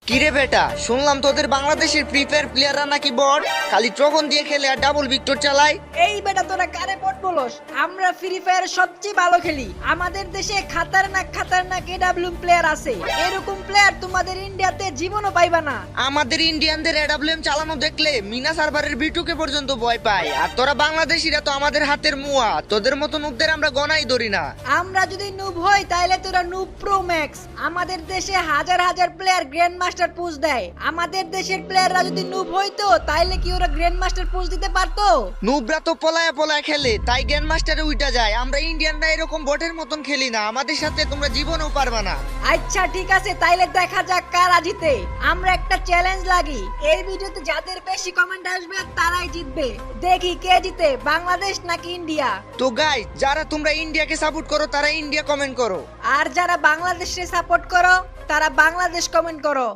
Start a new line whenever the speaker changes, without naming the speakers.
কিরে বেটা, শুনলাম তোদের বাংলাদেশের ফ্রি ফায়ার প্লেয়াররা নাকি বট, খালি ট্রগন দিয়ে খেলে আর ডাবল ভিক্টর চালায়।
এই বেটা তোরা কারে বট বলস? আমরা ফ্রি ফায়ার সবচেয়ে ভালো খেলি। আমাদের দেশে খাতারনাক এডাব্লিউএম প্লেয়ার আছে। এরকম প্লেয়ার তোমাদের ইন্ডিয়াতে জীবনও পাইবা না।
আমাদের ইন্ডিয়ানদের এডাব্লিউএম চালানো দেখলে মিনা সার্ভারের বিটুকে পর্যন্ত ভয় পায়। আর তোরা বাংলাদেশিরা তো আমাদের হাতের মুয়া, তোদের মতো নুবদের আমরা গনাই ধরি না।
আমরা যদি নুব হই তাহলে তোরা নুব প্রো ম্যাক্স। আমাদের দেশে হাজার হাজার প্লেয়ার গ্র্যান্ড মাস্টার পুশ দেয়। আমাদের দেশের প্লেয়াররা যদি নুব হইতো তাহলে কি ওরা গ্র্যান্ড মাস্টার পুশ দিতে পারতো?
নুবরা তো পলায়া পলায়া খেলে, তাই গ্র্যান্ড মাস্টারে উইটা যায়। আমরা ইন্ডিয়ানরা এরকম বটের মতন খেলি না, আমাদের সাথে তোমরা জীবনেও পারবা না।
আচ্ছা ঠিক আছে, তাইলে দেখা যাক কারা জিতে। আমরা একটা চ্যালেঞ্জ লাগি, এই ভিডিওতে যাদের বেশি কমেন্ট আসবে তারাই জিতবে। দেখি কে জিতে, বাংলাদেশ নাকি ইন্ডিয়া।
তো গাইস, যারা তোমরা ইন্ডিয়াকে সাপোর্ট করো তারা ইন্ডিয়া কমেন্ট করো।
আর যারা বাংলাদেশে সাপোর্ট করো তারা বাংলাদেশ কমেন্ট করো।